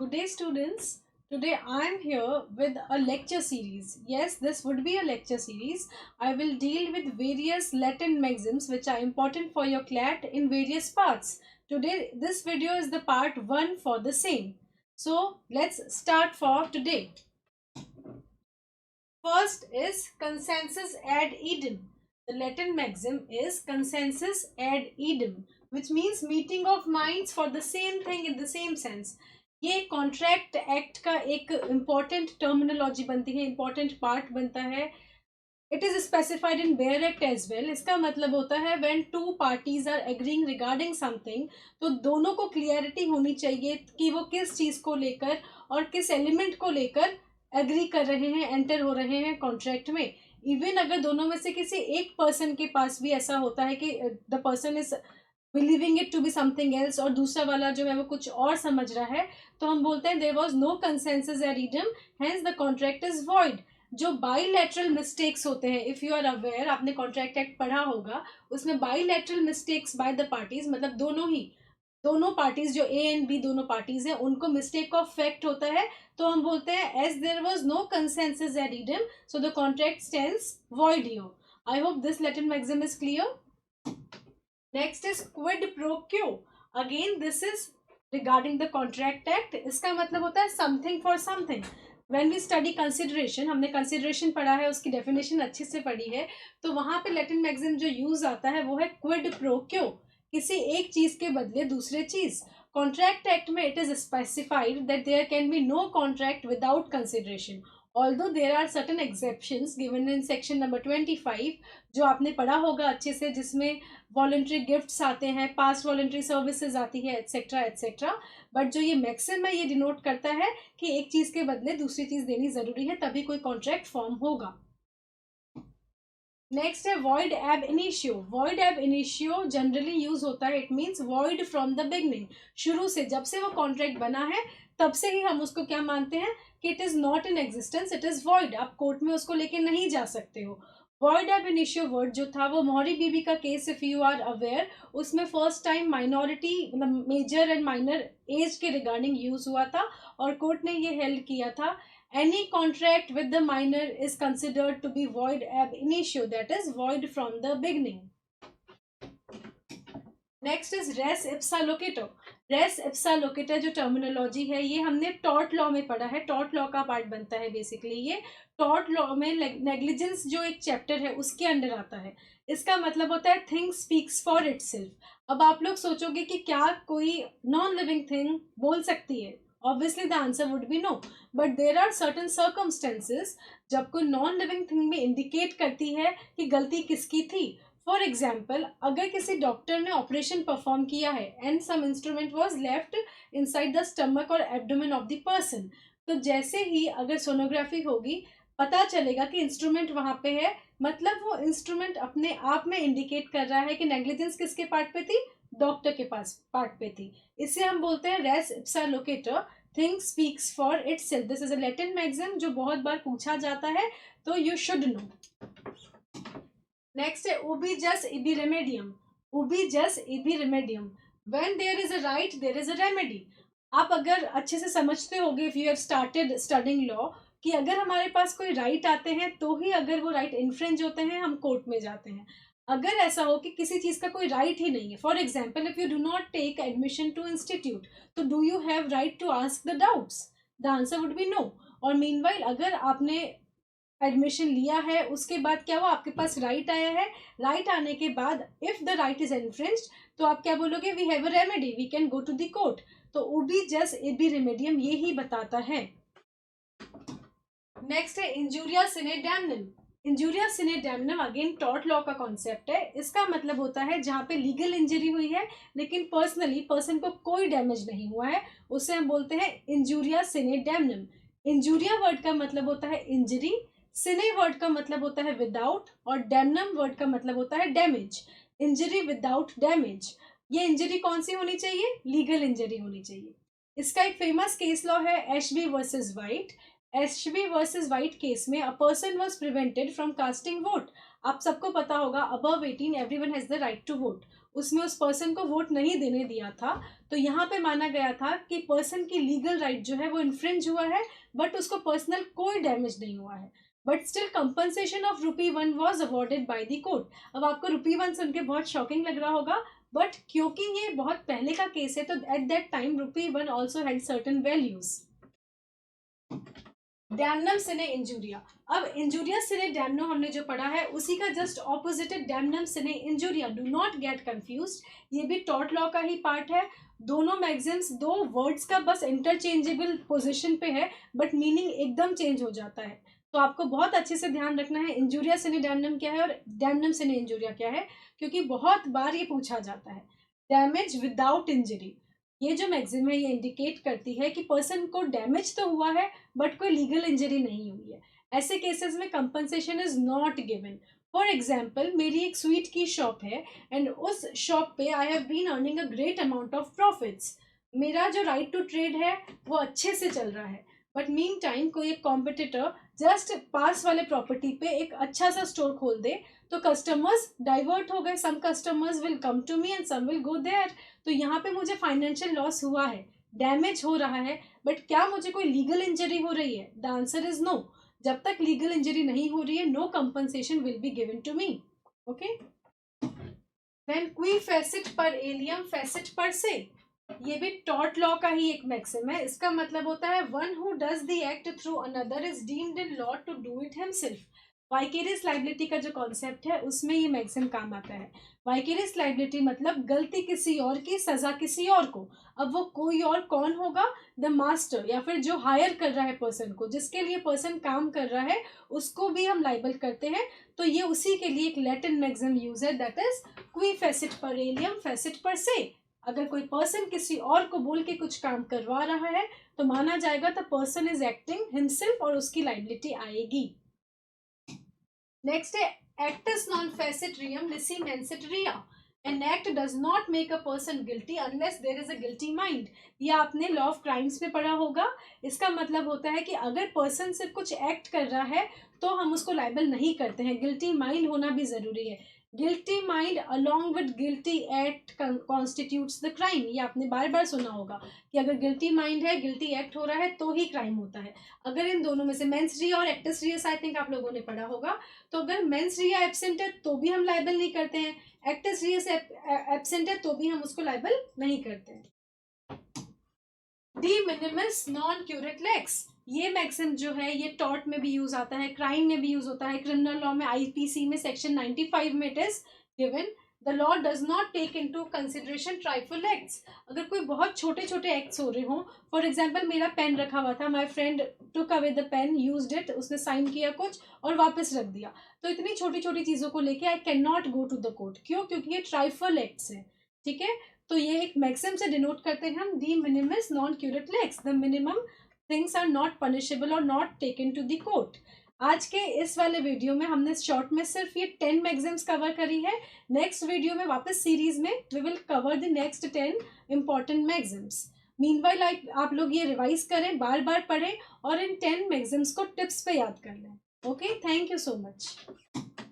Good day, students. Today I am here with a lecture series. Yes, this would be a lecture series. I will deal with various Latin maxims which are important for your CLAT in various parts. Today, this video is the part 1 for the same. So, let's start for today. First is consensus ad idem. The Latin maxim is consensus ad idem, which means meeting of minds for the same thing in the same sense. ये contract act का एक important terminology बनती है, important part बनता है. It is specified in bare act as well. इसका मतलब होता है when two parties are agreeing regarding something, तो दोनों को क्लियरिटी होनी चाहिए कि वो किस चीज को लेकर और किस एलिमेंट को लेकर एग्री कर रहे हैं, एंटर हो रहे हैं कॉन्ट्रैक्ट में. इवन अगर दोनों में से किसी एक पर्सन के पास भी ऐसा होता है कि the person is believing it to be something else और दूसरा वाला जो है वो कुछ और समझ रहा है, तो हम बोलते हैं there was no consensus ad idem, hence the contract is void. जो बाईलैटरल मिस्टेक्स होते हैं, इफ यू आर अवेयर, आपने कॉन्ट्रैक्ट एक्ट पढ़ा होगा, उसमें bilateral mistakes by the parties मतलब दोनों पार्टीज जो ए एंड बी दोनों पार्टीज हैं उनको मिस्टेक ऑफ फैक्ट होता है, तो हम बोलते हैं as there was no consensus ad idem so the contract stands void here. I hope this Latin maxim is clear. Next is quid pro quo. Again, this is regarding the Contract Act. इसका मतलब होता है something for something. When we study consideration, हमने consideration पढ़ा है, उसकी definition अच्छे से पढ़ी है, तो वहाँ पे Latin maxim जो use आता है वो है quid pro quo. किसी एक चीज के बदले दूसरे चीज. Contract Act में it is specified that there can be no contract without consideration. Although there are certain exceptions given in section number 25 जो आपने पढ़ा होगा अच्छे से, जिसमें वॉलंटरी गिफ्ट्स आते हैं, पास्ट वॉलंटरी सर्विसेज आती है, एटसेट्रा एटसेट्रा. बट जो ये मैक्सिम है ये डिनोट करता है कि एक चीज के बदले दूसरी चीज देनी जरूरी है, तभी कोई कॉन्ट्रैक्ट फॉर्म होगा. नेक्स्ट है वॉइड एब इनिशियो. वॉइड एब इनिशियो जनरली यूज होता है, it means void from the beginning. शुरू से, जब से वो कॉन्ट्रैक्ट बना है तब से ही हम उसको क्या मानते हैं कि it is not in existence, it is void. आप कोर्ट में उसको लेके नहीं जा सकते हो. वॉइड एब इनिशियो वर्ड जो था वो मोहरी बीबी का केस, इफ यू आर अवेयर, उसमें फर्स्ट टाइम माइनॉरिटी मतलब मेजर एंड माइनर एज के रिगार्डिंग यूज हुआ था और कोर्ट ने ये हेल्ड किया था any contract with the minor is considered to be void ab initio, that is void from the beginning. Next is res ipsa locato. res ipsa locato जो terminology है ये हमने टॉर्ट लॉ में पढ़ा है, टॉर्ट लॉ का part बनता है बेसिकली. ये टॉर्ट लॉ में नेग्लिजेंस जो एक चैप्टर है उसके अंडर आता है. इसका मतलब होता है थिंग स्पीक्स फॉर इटसेल्फ. अब आप लोग सोचोगे कि क्या कोई नॉन लिविंग थिंग बोल सकती है? Obviously the answer would be no, but there are certain circumstances जब कोई नॉन लिविंग थिंग में इंडिकेट करती है कि गलती किसकी थी. फॉर एग्जाम्पल, अगर किसी डॉक्टर ने ऑपरेशन परफॉर्म किया है and some instrument was left inside the stomach और एब्डोमेन ऑफ द पर्सन, तो जैसे ही अगर सोनोग्राफी होगी पता चलेगा कि इंस्ट्रूमेंट वहां पे है, मतलब वो इंस्ट्रूमेंट अपने आप में इंडिकेट कर रहा है कि नेग्लिजेंस किसके पार्ट पे थी, डॉक्टर के पास पार्ट पे थी. इसे हम बोलते हैं res ipsa loquitur, thing speaks for itself. This is a Latin maxim जो बहुत बार पूछा जाता है, तो यू शुड नो. नेक्स्ट है उबी jus ibi Remedium. Ubi jus ibi remedium, when there is a right there is a remedy. आप अगर अच्छे से समझते होगे, if you have started studying law, कि अगर हमारे पास कोई राइट आते हैं तो ही अगर वो राइट इन्फ्रिंज होते हैं हम कोर्ट में जाते हैं. अगर ऐसा हो कि किसी चीज का कोई राइट ही नहीं है, for example if you do not take admission to institute, तो do you have right to ask the doubts? The answer would be no. और मीनवाइल अगर आपने एडमिशन लिया है उसके बाद क्या हुआ, आपके पास राइट आया है, राइट आने के बाद if the right is infringed तो आप क्या बोलोगे, we have a remedy, we can go to the court. तो उबी जस इबी रेमेडियम ये ही बताता है. नेक्स्ट है इंजूरिया सिने डैमनम. इंजूरिया सिने डैमनम अगेन टॉर्ट लॉ का कॉन्सेप्ट है. इसका मतलब होता है जहां पे लीगल इंजरी हुई है लेकिन पर्सनली पर्सन को कोई डैमेज नहीं हुआ है, उसे हम बोलते हैं इंजूरिया सिने डैमनम. इंजूरिया वर्ड का मतलब होता है इंजरी, सिने वर्ड का मतलब होता है विदाउट, और डैमनम वर्ड का मतलब होता है डैमेज. Injury without damage. ये इंजरी कौन सी होनी चाहिए, लीगल इंजरी होनी चाहिए. इसका एक फेमस केस लॉ है Ashby versus White. Ashby versus White case में a person was prevented from casting vote. आप सबको पता होगा above 18 everyone has the right to vote. उसमें उस पर्सन को वोट नहीं देने दिया था, तो यहाँ पे माना गया था कि पर्सन की लीगल राइट जो है वो इन्फ्रिंज हुआ है, बट उसको पर्सनल कोई डैमेज नहीं हुआ है, but still compensation of ₹1 was awarded by the court. अब आपको ₹1 सुन के बहुत शॉकिंग लग रहा होगा, बट क्योंकि ये बहुत पहले का केस है तो at that time ₹1 also had certain values. Damnum cine injuria. अब इंजूरिया सिने डैमनम हमने जो पढ़ा है उसी का जस्ट ऑपोजिट है damnum cine injuria. Do not gate confused, ये भी टॉट लॉ का ही पार्ट है। दोनों मैगजीम्स दो वर्ड्स का बस इंटरचेंजेबल पोजीशन पे है, बट मीनिंग एकदम चेंज हो जाता है। तो आपको बहुत अच्छे से ध्यान रखना है इंजूरिया सिने डैमनम क्या है और डैमनम सिने इंजूरिया क्या है, क्योंकि बहुत बार ये पूछा जाता है। डैमेज विदाउट इंजरी, ये जो मैगजीम है ये इंडिकेट करती है कि पर्सन को डैमेज तो हुआ है बट कोई लीगल इंजरी नहीं हुई है। ऐसे केसेस में compensation is not given. For example, मेरी एक स्वीट की शॉप है एंड उस शॉप पे I have been earning a great amount of profits. मेरा जो राइट टू ट्रेड है वो अच्छे से चल रहा है, बट मीन टाइम कोई एक कॉम्पिटिटर जस्ट पास वाले प्रॉपर्टी पे एक अच्छा सा स्टोर खोल दे, तो कस्टमर्स डाइवर्ट हो गए। Some customers will come to me and some will go there. तो यहाँ पे मुझे फाइनेंशियल लॉस हुआ है, डैमेज हो रहा है, बट क्या मुझे कोई लीगल इंजरी हो रही है? The answer is no. जब तक लीगल इंजरी नहीं हो रही है, no compensation will be given to me. Okay, then qui facit per alium facit per se, ये भी टॉट लॉ का ही एक मैक्सिम है। इसका मतलब होता है one who does the act through another is deemed in law to do it himself. Vicarious liability का जो कॉन्सेप्ट है उसमें ये मैक्सिम काम आता है। वाइकेरियस लाइबिलिटी मतलब गलती किसी और की, सजा किसी और को। अब वो कोई और कौन होगा? द मास्टर, या फिर जो हायर कर रहा है पर्सन को, जिसके लिए पर्सन काम कर रहा है, उसको भी हम लाइबल करते हैं। तो ये उसी के लिए एक लैटिन मैक्सिम यूज है, दैट इज क्वी facit per alium facit per से। अगर कोई पर्सन किसी और को बोल के कुछ काम करवा रहा है तो माना जाएगा the person is acting himself और उसकी लाइबिलिटी आएगी। नेक्स्ट है actus non facit reum nisi mensit rea। An act does not make a person guilty unless there is a guilty mind। ये आपने लॉ ऑफ क्राइम्स में पढ़ा होगा। इसका मतलब होता है कि अगर पर्सन सिर्फ कुछ एक्ट कर रहा है तो हम उसको लाइबल नहीं करते हैं, गिल्टी माइंड होना भी जरूरी है। Guilty mind along with guilty act constitutes the crime. ये आपने बार बार सुना होगा कि अगर गिल्टी माइंड है, गिल्टी एक्ट हो रहा है तो ही क्राइम होता है। अगर इन दोनों में से मेंस रिया और एक्टस रियस आई थिंक आप लोगों ने पढ़ा होगा, तो अगर मेंस रिया एब्सेंट है तो भी हम लाइबल नहीं करते हैं, एक्टस रियस एब्सेंट है तो भी हम उसको लाइबल नहीं करते हैं। डी मिनिमिस नॉन क्यूरेट लेक्स, ये मैक्सिम जो है ये टॉर्ट में भी यूज आता है, क्राइम में भी यूज होता है, क्रिमिनल लॉ में आईपीसी में सेक्शन 95 में it is given. The law does not take into consideration trifle acts. अगर कोई बहुत छोटे छोटे एक्ट्स हो रहे हों, फॉर एग्जांपल मेरा पेन रखा हुआ था, my friend took away the pen, used it, उसने साइन किया कुछ और वापस रख दिया, तो इतनी छोटी छोटी चीजों को लेके I can not go to the court. क्यों? क्योंकि ये ट्राइफल एक्ट्स है। ठीक है, तो ये एक मैक्सिम से डिनोट करते हैं हम, de minimis non curat lex, the minimum things are not punishable और not taken to the court. आज के इस वाले वीडियो में हमने शॉर्ट में सिर्फ ये 10 मैगजीम्स कवर करी है। नेक्स्ट वीडियो में वापस सीरीज में we will cover the next 10 important maxims. Meanwhile आप लोग ये रिवाइज करें, बार बार पढ़ें और इन 10 मैगजीम्स को टिप्स पे याद कर लें। Okay, thank you so much.